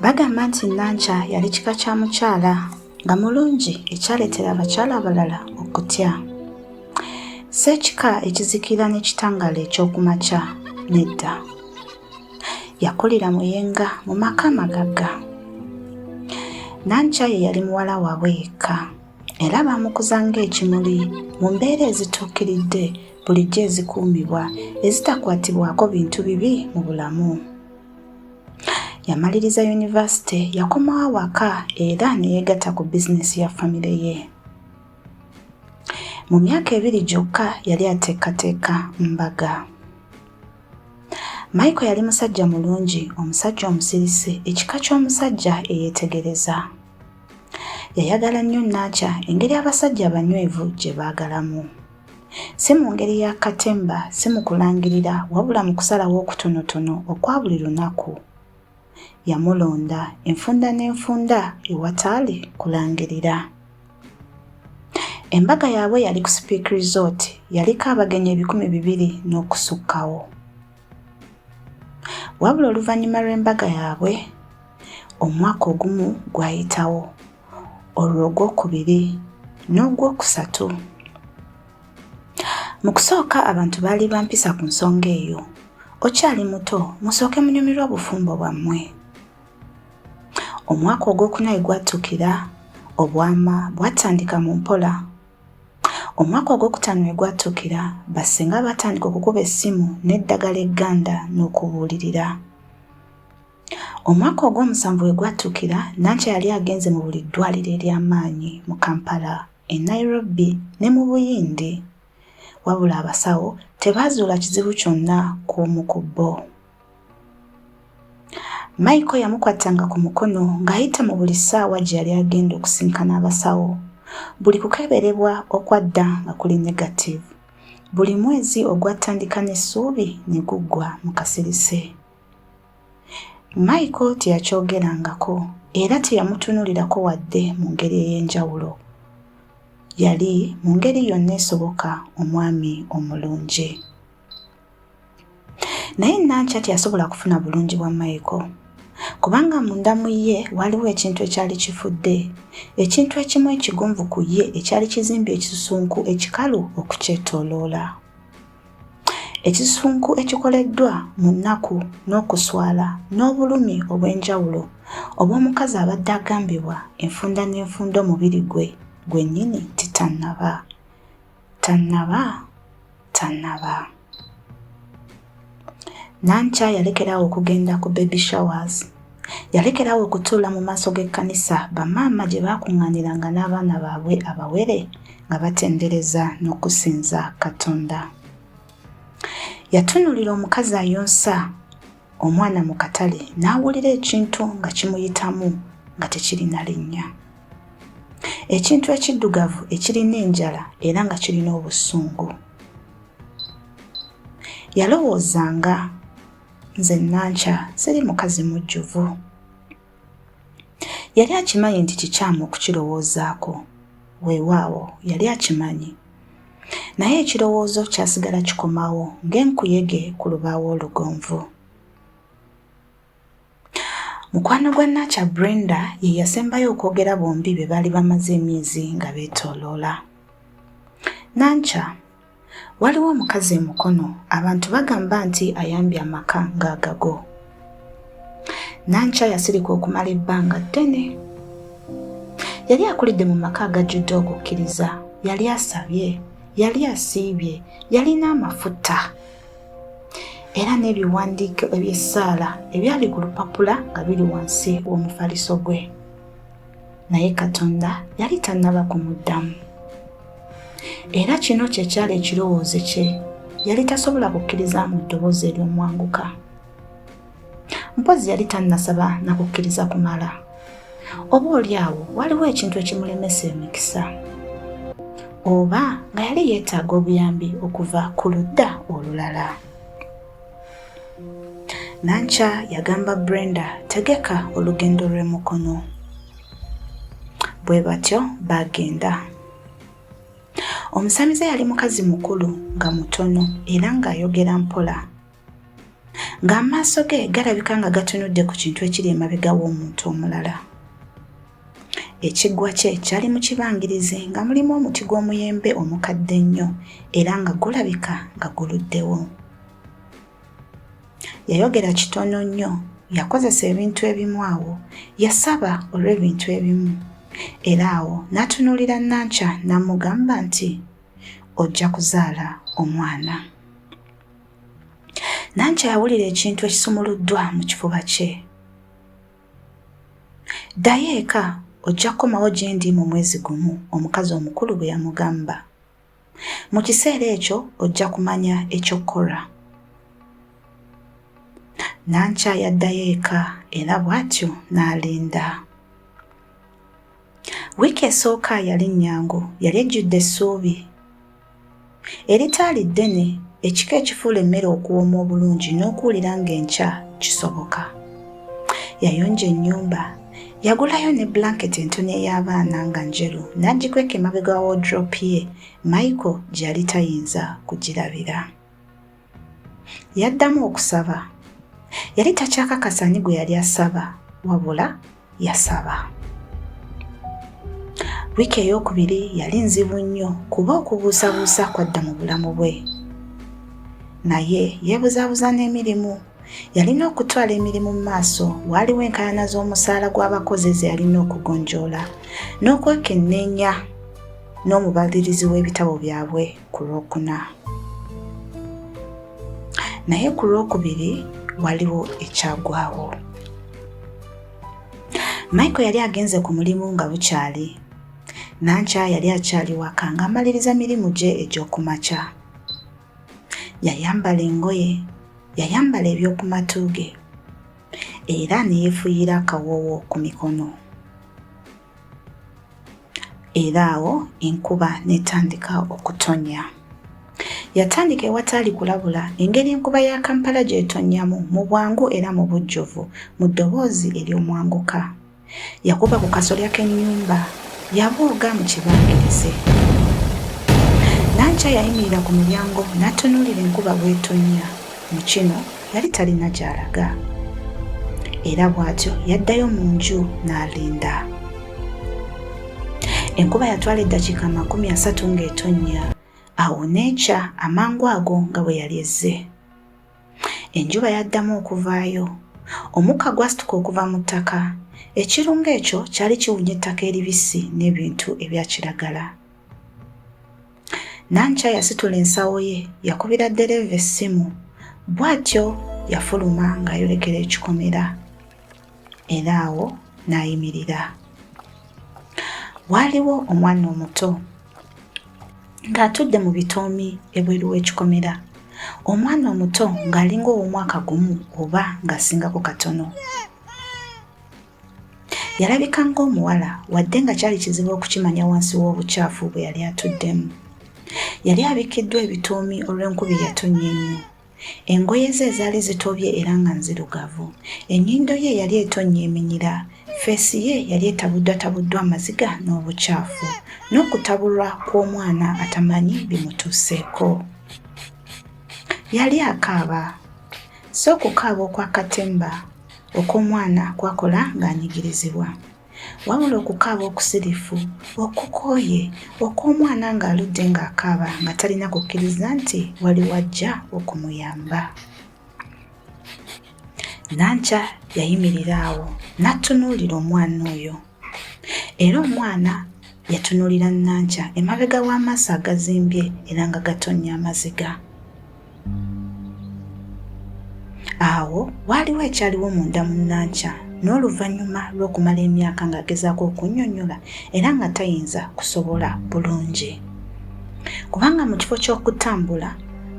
Bagamba nti Nankya yali kika kya mukyala nga mulungi ekyaleetera abakyala abalala okutya. Ssekika ekizikira n'ekitangala eky'okumakya nedda. Yakulira Muyenga mu maka amagagga. Nankya ye yali muwala waabwe yekka era baamukuza ng'ekimuli mu mbeera ezituukiridde bulijjo ezikuumibwa ezitakwatibwako bintu bibi mu bulamu. Yamaliriza yunivasite, yakomawo awaka era ne yeegatta ku bizinesi ya famire ye. Mu myaka 2 gyokka yali ateekateeka mbaga. Michael yali musajja mulungi, omusajja omusirise, ekika ky'omusajja eyeetegereza. Yayagala nnyo Nankya engeri abasajja abanywevu gye baagalamu. Si mu ngeri ya katemba, si mu kulangirira, wabula mu kusalawo okutonotono okwa buli lunaku. Yamulonda enfunda n'enfunda ewataali kulangirira. Embaga yaabwe yali ku Speak Resort, yaliko abagenyi 200 n'okusukkawo. Wabula oluvannyuma lw'embaga yaabwe, omwaka ogumu gwayitawo, olwo ogwokubiri n'ogwokusatu. Mu kusooka abantu baali bampisa ku nsonga eyo. Okyali muto, musooke munyumirwe obufumbo bwammwe. Omwaka ogwokuna egwatuukira, obwama bwatandika mu mpola. Omwaka ogwokutaano egwatuukira, bassenga batandika okukuba essimu n'eddagala egganda n'okubuulirira. Omwaka ogw'omusanvu egwatuukira, Nankya yali agenze mu buli ddwaliro ery'amaanyi mu Kampala, e Nairobi ne mu Buyindi. Wabula abasawo tebaazuula kizibu kyonna kw'omu ku bo. Michael yamukwatanga ku mukono ng'ayita mu buli ssaawa gye yali agenda okusinkana abasawo. Buli kukeberebwa okwadda nga kuli negative. Buli mwezi ogwatandika n'essuubi ne guggwa mu kasirise. Michael teyakyogerangako era teyamutunuulirako wadde mu ngeri ey'enjawulo. Yali mu ngeri yonna esoboka omwami omulungi. Naye Nankya teyasobola kufuna bulungi bwa Michael, kubanga munda mu ye waliwo ekintu ekyali kifudde, ekintu ekimu ekigonvu ku ye ekyali kizimbye ekisusunku ekikalu okukyetooloola. Ekisusunku ekikoleddwa mu nnaku n'okuswala n'obulumi obw'enjawulo obw'omukazi abadde agambibwa enfunda n'enfunda omubiri gwe gwennyini titannaba. Nankya yalekerawo okugenda ku baby showers. Yalekerawo okutuula mu maaso g'ekkanisa bamaama gye baakuŋŋaaniranga n'abaana baabwe abawere nga batendereza n'okusinza Katonda. Yatunuulira omukazi ayonsa omwana mu katale n'awulira ekintu nga kimuyitamu nga tekirina linnya. Ekintu ekiddugavu ekirina enjala era nga kirina obusungu. Yalowoozanga, nze Nankya siri mukazi mujjuvu. Yali akimanyi nti kikyamu okukirowoozaako, weewaawo yali akimanyi. Naye ekirowoozo kyasigala kikomawo ng'enkuyege ku lubaawo olugonvu. Mukwano gwa Nankya Brenda ye yasembayo okwogera bombi be baali bamaze emyezi nga beetooloola. Nankya, waliwo omukazi emukono abantu bagamba nti ayambye amaka ng'agago. Nankya yasirika okumala ebbanga ddene. Yali akulidde mu maka agajjudde okukkiriza, yali asabye, yali asiibye, yalina amafuta. Era n'ebiwandiiko eby'essaala ebyali ku lupapula nga biri wansi w'omufaliso gwe. Naye Katonda yali tannaba kumuddamu. Era kino kye kyali ekirowoozo kye, yali tasobola kukkiriza mu ddoboozi ery'omwanguka. Mpozi yali tannasaba na kukkiriza kumala. Oboolyawo waliwo ekintu ekimulemesa emikisa. Oba nga yali yeetaaga obuyambi okuva ku ludda olulala. Nankya yagamba Brenda tegeka olugendo lw'emukono. Bwe batyo baagenda. Omusamize yali mukazi mukulu nga mutono era ng'ayogera mpola. ng'amaaso ge galabika nga gatunudde ku kintu ekiri emabega w'omuntu omulala. Ekiggwa kye kyali mu kibangirizi nga mulimu omuti gw'omuyembe omukadde ennyo era nga gulabika nga guluddewo. Yayogera kitono nnyo, yakozesa ebintu ebimu awo, yasaba olw'ebintu ebimu, era awo n'atunuulira Nankya n'amugamba nti ojja kuzaala omwana. Nankya yawulira ekintu ekisumuluddwa mu kifuba kye. Ddayo eka ojja kukomawo gye ndi mu mwezi gumu, omukazi omukulu bwe yamugamba. Mu kiseera ekyo ojja kumanya ekyokkola. Nankya yaddayo eka era bw'atyo n'alinda. Wiiki esooka yali nnyangu, yali ejjudde essuubi. Eritaali ddene, ekika ekifuula emmere okuwooma obulungi n'okuwulira ng'enkya kisoboka. Yayonja ennyumba, yagulayo ne blanketi entono ey'abaana nga njeru n'agikweka emabega wa wardrobe ye, Michael gye yali tayinza kugirabira. Yaddamu okusaba. Yali takyakakasa ani gwe yali asaba, wabula yasaba. Wiiki ey'okubiri yali nzibu nnyo kuba okubuusabuusa kwadda mu bulamu bwe. Naye yeebuzaabuza n'emirimu. Yalina okutwala emirimu mu maaso, waaliwo enkaayana z'omusaala gw'abakozi ze yalina okugonjoola, n'okwekenneenya n'omubalirizi w'ebitabo byabwe ku Lwokuna. Naye ku Lwokubiri waliwo ekyagwawo. Michael yali agenze ku mulimu nga bukyali. Nankya yali akyali waka ng'amaliriza mirimu gye egy'okumakya. Yayambala engoye, yayambala eby'oku matu ge, era ne yeefuuyira akawoowo ku mikono. Era awo enkuba n'etandika okutonnya. Yatandika ewataali kulabula engeri enkuba ya Kampala gy'etonnyamu mu bwangu era mu bujjuvu mu ddoboozi ery'omwanguka. Yakuba ku kasolya k'ennyumba, yabooga mu kibangirizi. Nankya yayimirira ku mulyango n'atunuulira enkuba bw'etonnya. Mu kino yali talina gy'alaga. Era bw'atyo yaddayo mu nju n'alinda. Enkuba yatwala eddakiika 30 ng'etonnya. Awo n'ekya amangu ago nga bwe yali ezze. Enjuba yaddamu okuvaayo. Omukka gwasituka okuva mu ttaka. Ekirungo ekyo kyali kiwunya ettaka eribisi n'ebintu ebya kiragala. Nankya yasitula ensawo ye, yakubira ddereeva essimu. Bw'atyo yafuluma ng'ayolekera ekikomera. Era awo n'ayimirira. Waaliwo omwana omuto ng'atudde mu bitoomi ebweru w'ekikomera. Omwana omuto ng'alinga ow'omwaka gumu oba ng'asingako katono. Yalabika ng'omuwala wadde nga kyali kizibu okukimanya wansi w'obukyafu bwe yali atuddemu. Yali abikkiddwa ebitoomi olw'enkuba eyatonnya ennyo. Engoye ze zaali zitobye era nga nzirugavu. Ennyindo ye yali etonnya eminyira. Feesi ye yali etabuddwatabuddwa amaziga n'obukyafu, n'okutabulwa kw'omwana atamanyi bimutuuseeko. Yali akaaba. So okukaaba okw'akatemba okw'omwana kwakola ng'anyigirizibwa. Wabula okukaaba okusirifu, okukooye, okw'omwana ng'aludde ng'akaaba nga talina kukkiriza nti waliwo ajja okumuyamba. Nankya yayimirira awo n'atunuulira omwana oyo. Era omwana yatunuulira Nankya emabega w'amaaso agazimbye era nga gatonnya amaziga. Awo waaliwo ekyaliwo munda mu Nankya n'oluvannyuma lw'okumala emyaka ng'agezaako okunnyonnyola era nga tayinza kusobola bulungi. Kubanga mu kifo ky'okutambula,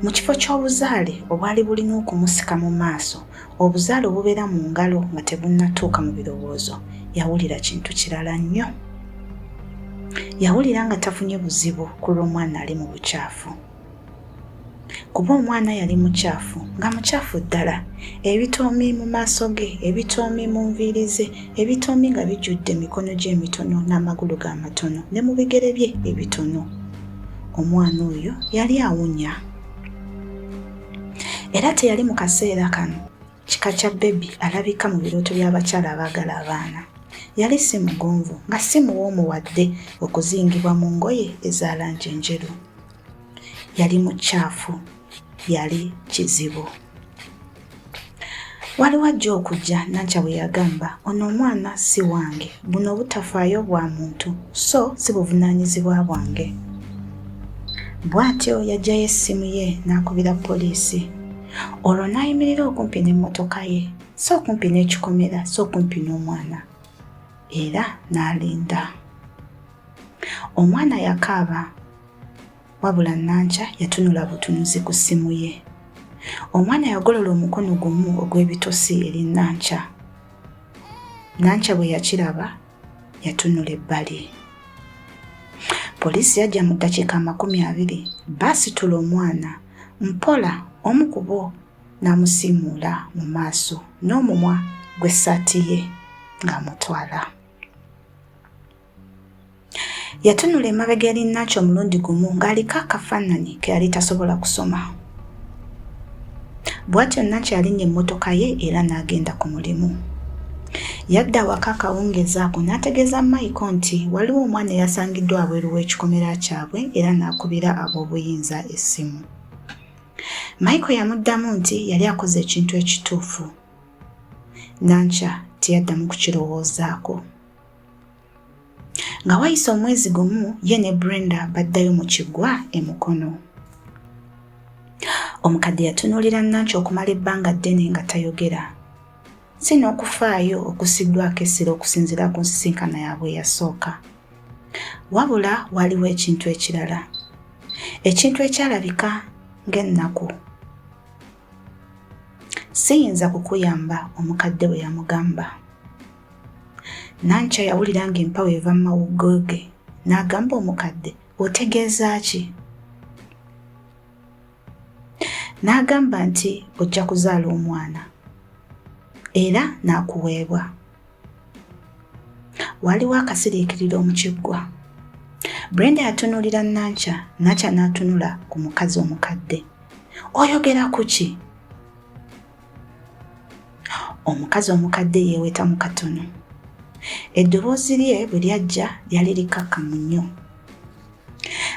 mu kifo ky'obuzaale obwali bulina okumusika mu maaso, obuzaale obubeera mu ngalo nga tebunnatuuka mu birowoozo, yawulira kintu kirala nnyo. Yawulira nga tafunye buzibu ku lw'omwana ali mu bukyafu. Kuba omwana yali mukyafu, nga mukyafu ddala. Ebitoomi mu maaso ge, ebitoomi mu nviiri ze, ebitoomi nga bijjudde emikono gye emitono n'amagulu ge amatono ne mu bigere bye ebitono. Omwana oyo yali awunya. Era teyali mu kaseera kano kika kya baby alabika mu birooto by'abakyala abaagala abaana. Yali si mugonvu nga si muwoomu wadde okuzingibwa mu ngoye eza langi enjeru. Yali mukyafu, yali kizibu. Waliwo ajja okujja Nankya bwe yagamba, ono omwana si wange, buno obutafaayo bwa muntu so si buvunaanyizibwa bwange. Bw'atyo yaggyayo essimu ye n'akubira poliisi. Olwo n'ayimirira okumpi n'emmotoka ye, so okumpi n'ekikomera, so okumpi n'omwana. Era n'alinda. Omwana yakaaba, wabula Nankya yatunula butunuzi ku ssimu ye. Omwana yagolola omukono gumu ogw'ebitosi eri Nankya. Nankya bwe yakiraba yatunula ebbali. Poliisi yajja mu ddakiika 20 baasitula omwana mpola, omu ku bo n'amusiimuula mu maaso n'omumwa gw'essaati ye ng'amutwala. Yatunula emabega eri Nankya omulundi gumu ng'aliko akafaananyi ke yali tasobola kusoma. Bw'atyo Nankya yalinnya emmotoka ye era n'agenda ku mulimu. Yadda waka akawungeezi ako n'ategeeza Michael nti waliwo omwana eyasangiddwa wabweru w'ekikomera kyabwe era n'akubira ab'obuyinza essimu. Michael yamuddamu nti yali akoze ekintu ekituufu. Nankya teyaddamu kukirowoozaako. Nga wayise omwezi gumu ye ne Brenda baddayo mu kiggwa e Mukono. Omukadde yatunuulira Nankya okumala ebbanga ddene nga tayogera. Si n'okufaayo okusiddwako essira okusinziira ku nsisinkana yaabwe eyasooka. Wabula waliwo ekintu ekirala. Ekintu ekyalabika ng'ennaku. Siyinza kukuyamba, omukadde bwe yamugamba. Nankya yawulira ng'empawo eva mu mawuggwe ge n'agamba omukadde, otegeeza ki? N'agamba nti ojja kuzaala omwana era n'akuweebwa. Waliwo akasiriikiriro mu kiggwa. Brenda yatunuulira Nankya, Nankya n'atunula ku mukazi omukadde. Oyogera ku ki? Omukazi omukadde yeeweta mu katono. Eddoboozi lye bwe lyajja lyali likakkamu nnyo.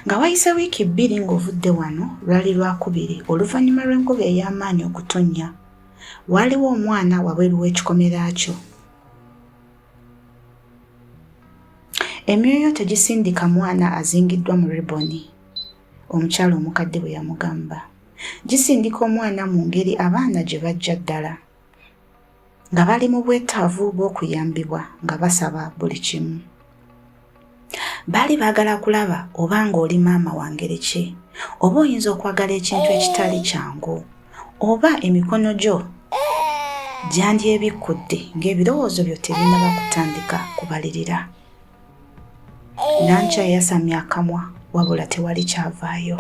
Nga wayise wiiki 2 ng'ovudde wano, lwali Lwakubiri oluvannyuma lw'enkuba ey'amaanyi okutonnya. Waliwo omwana wabweru w'ekikomera kyo. Emyoyo tegisindika mwana azingiddwa mu riboni, omukyala omukadde bwe yamugamba. Gisindika omwana mu ngeri abaana gye bajja ddala, nga bali mu bwetaavu bw'okuyambibwa nga basaba buli kimu. Baali baagala kulaba oba ng'oli maama wa ngeri ki, oba oyinza okwagala ekintu ekitali kyangu, oba emikono gyo gyandyebikkudde ng'ebirowoozo byo tebinnaba kutandika kubalirira. Nankya yasamya akamwa wabula tewali kyavaayo.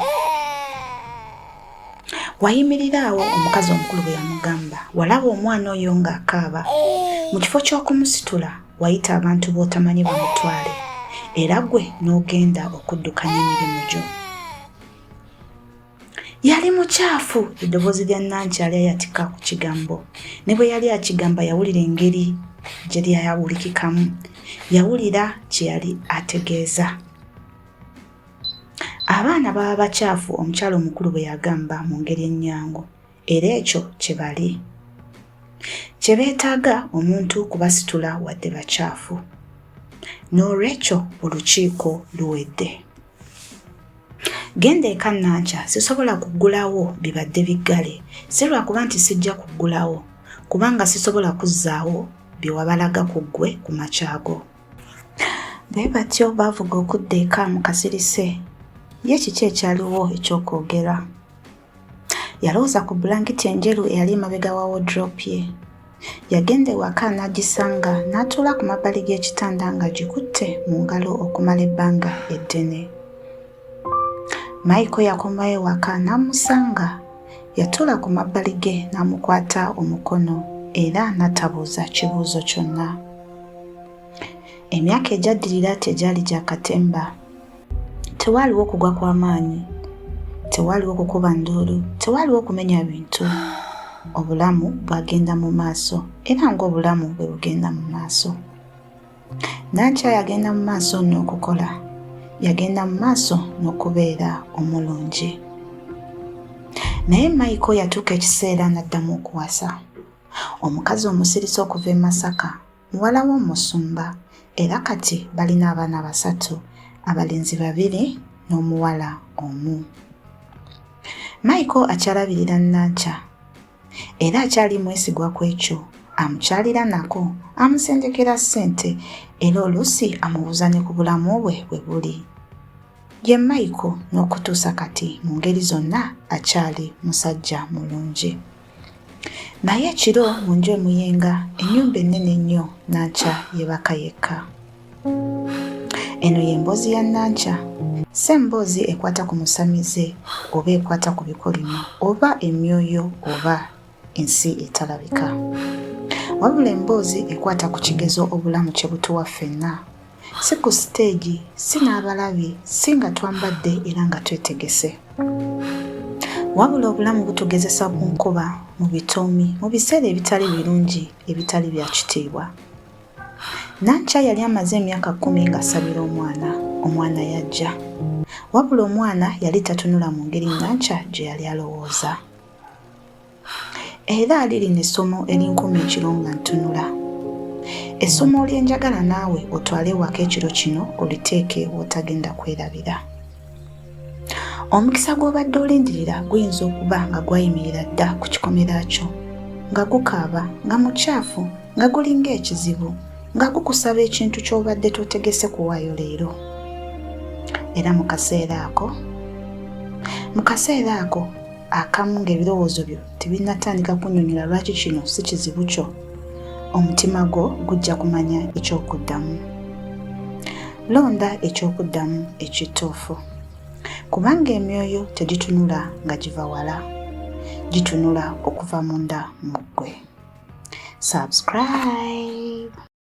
Wayimirira awo omukazi omukulu bwe yamugamba, walaba omwana oyo ng'akaaba. Mu kifo ky'okumusitula wayita abantu b'otamanyi bamutwale, era gwe n'ogenda okuddukanya emirimu gyo. Yali mukyafu. Eddoboozi lya Nankya yali yatika ku kigambo. Ne bwe yali akigamba yawulira engeri gye lyawulikikamu. Yawulira kye yali ategeeza. Abaana baba bakyafu, omukyala omukulu bwe yagamba mu ngeri ennyangu, era ekyo kye bali. Kye beetaaga omuntu kubasitula wadde bakyafu. N'olwekyo olukiiko luwedde. Genda eka Nankya, sisobola kuggulawo bibadde biggale. Si lwakuba nti sijja kuggulawo, kubanga sisobola kuzzaawo bye wabalaga ku ggwe ku makyago. Bwe batyo baavuga okudda eka mu kasirise. Ye kiki ekyaliwo ekyokwogera? Yalowooza ku bulangiti enjeru eyali emabega wa wardrobe ye. Yagenda ewaka n'agisanga n'atuula ku mabbali g'ekitanda nga gikutte mu ngalo okumala ebbanga eddene. Michael yakomayo ewaka n'amusanga. Yatuula ku mabbali ge n'amukwata omukono era n'atabuuza kibuuzo kyonna. Emyaka egyaddirira tegyali gya katemba. Tewaaliwo kugwa kw'amaanyi, tewaaliwo kukuba nduulu, tewaaliwo kumenya bintu. obulamu bwagenda mu maaso era ng'obulamu bwe bugenda mu maaso. Nankya yagenda mu maaso n'okukola, yagenda mu maaso n'okubeera omulungi. Naye Michael yatuuka ekiseera n'addamu okuwasa. Omukazi omusirisa okuva e Masaka, muwala w'omusumba, era kati balina abaana 3, abalenzi 2 n'omuwala 1. Michael akyalabirira Nankya era akyali mwesigwa ku ekyo amukyalira nako, amusendekera ssente era oluusi amubuuza ne ku bulamu bwe bwe buli. Ye Michael n'okutuusa kati mu ngeri zonna akyali musajja mulungi. Naye ekiro mu nju emuyenga, ennyumba ennene ennyo, Nankya yeebaka yekka. Eno y'emboozi ya Nankya, si emboozi ekwata ku musamize oba ekwata ku bikolimo oba emyoyo oba ensi etalabika, wabula emboozi ekwata ku kigezo obulamu kye butuwa ffenna, si ku siteegi, si n'abalabi, si nga twambadde era nga twetegese, wabula obulamu butugezesa ku nkuba, mu bitoomi, mu biseera ebitali birungi, ebitali bya kitiibwa. Nankya yali amaze emyaka 10 ng'asabira omwana yajja, wabula omwana yali tatunula mu ngeri Nankya gye yali alowooza. Era lirina essomo erinkumi ekiro nga ntunula. Essomo olyenjagala naawe otwale ewaka ekiro kino oliteeke w'otagenda kwerabira. Omukisa gw'obadde olindirira guyinza okuba nga gwayimirira dda ku kikomera kyo, nga gukaaba, nga mukyafu, nga gulinga ekizibu, nga gukusaba ekintu ky'obadde totegese kuwaayo leero. Era mu kaseera ako akamu ng'ebirowoozo byo tebinnatandika kunnyonnyola lwaki kino si kizibu kyo, omutima gwo gujja kumanya eky'okuddamu. Londa eky'okuddamu ekituufu, kubanga emyoyo tegitunula nga giva wala, gitunula okuva munda mu ggwe. Subscribe.